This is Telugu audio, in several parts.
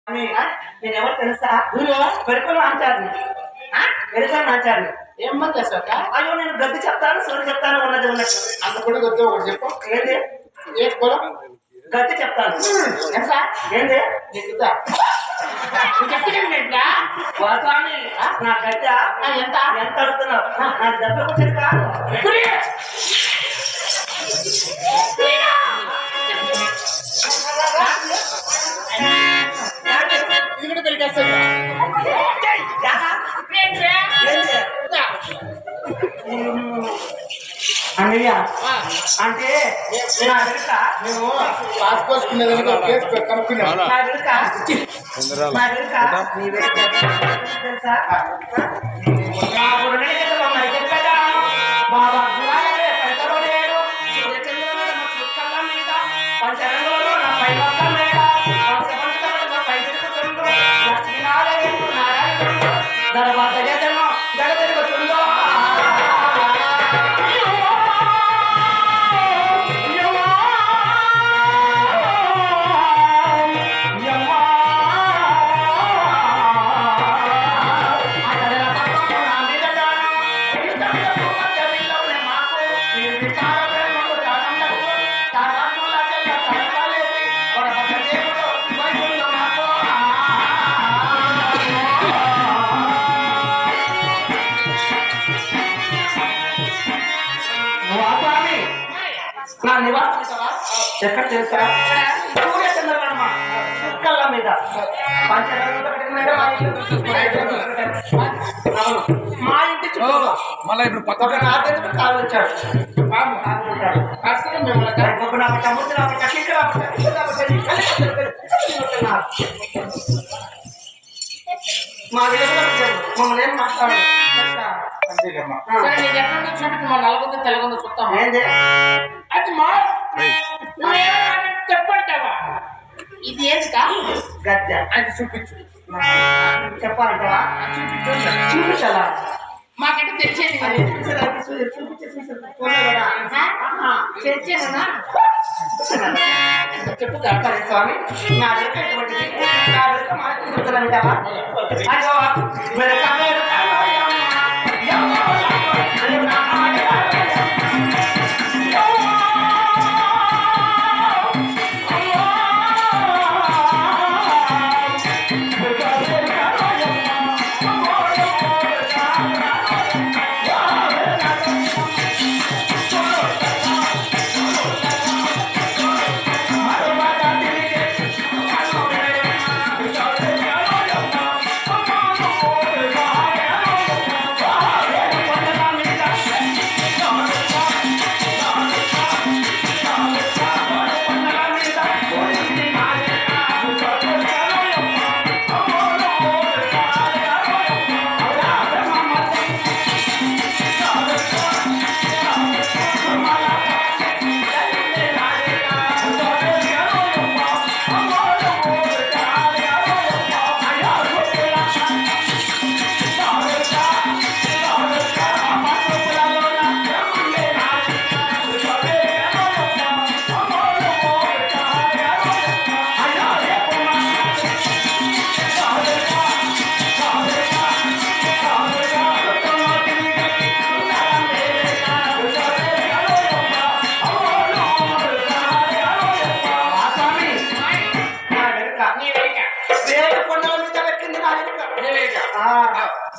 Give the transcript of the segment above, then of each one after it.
నేను ఎవరు తెలుసా? పెరుకులు ఆచార్ని. పెరుకులు ఆచార్ని. ఏమన్నా చేశాక అయ్యో నేను గద్ది చెప్తాను, సూర్యుడు చెప్తాను, ఉన్నది ఉన్నట్టు. అంత కూడా గద్ది ఒకటి చెప్పు. ఏంది? ఏ పొలం గద్ది చెప్తాను. ఎంత ఏంది? నీకుదా చెప్తున్నా స్వామి నా గద్ద ఎంత ఎంత అడుగుతున్నావు? నా దెబ్బలు వచ్చేది కాదు. ఇది కూడా పెరిగేస్తుంది. అన్నయ్య అంటే నా వెనుక మేము పాస్ కోసుకునేదాన్ని కనుక్కున్నాం. నా వెనుక నా వెనుక నీ వెనుక తెలుసా? నా గురుడని చెప్పమని చెప్పగా బాబా గురాలే పంచరోడేడు సూర్యచంద్రుడు నా చుక్కల మీద పంచరంగులు నా పై పక్క మీద పంచపంచకములు పై తిరుగుతుండ్రు లక్ష్మీనారాయణుడు నారాయణుడు తర్వాత జగను జగతిరుగుతుందో నా నివాసం ఎక్కడ తెలుసా? సూర్య చంద్రగ్రహణ చుక్కల మీద మా ఇంటి చుట్టూ మళ్ళీ ఇప్పుడు కొత్త నాకెందుకు కాలు వచ్చాడు. నాకు తమ్ముడు నాకు మా మమ్మల్ని ఏం మాట్లాడారు? నలుగుంది తెలుగుంది చూస్తాం. ఏంటి అది మా చెప్పంటావా? ఇది ఏంటా గద్ద అది చూపించు. చెప్పాలంటావా? చూపించాలా? మాకంటే తెలిసేది తెలిసేనా చెప్పు సరే స్వామి నా దగ్గర ఎటువంటిది నా దగ్గర మాట్లాడుతావా?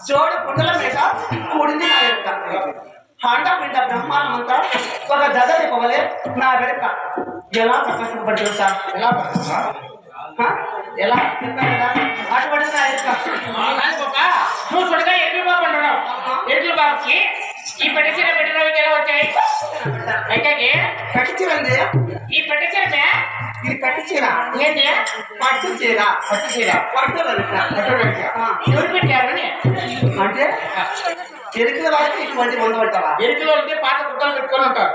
జోడు కొండల మీద కూడింది నా వెనుక హండ పిండ బ్రహ్మాండమంతా ఒక దద చెప్పవలే నా వెనుక ఎలా ప్రకాశపడి తెలుసా? ఎలా ఎలా చెప్పాను కదా అటువంటి నా వెనుక నువ్వు చూడగా ఎడ్లు బాబు అంటున్నావు. ఎడ్లు బాబుకి ఈ పెట్టిన పెట్టినవి ఎలా వచ్చాయి? కట్టించిరండి ఈ పెట్టిన ఇది కట్టించీర ఏంటి? పట్టు చీర పట్టు చీర పట్టు ఎవరు పెట్టారు అంటే ఎరుకుల వాళ్ళకి ఇటువంటి మందు పట్టావా? ఎరుకులో పాత కుక్కలు పెట్టుకొని ఉంటారు.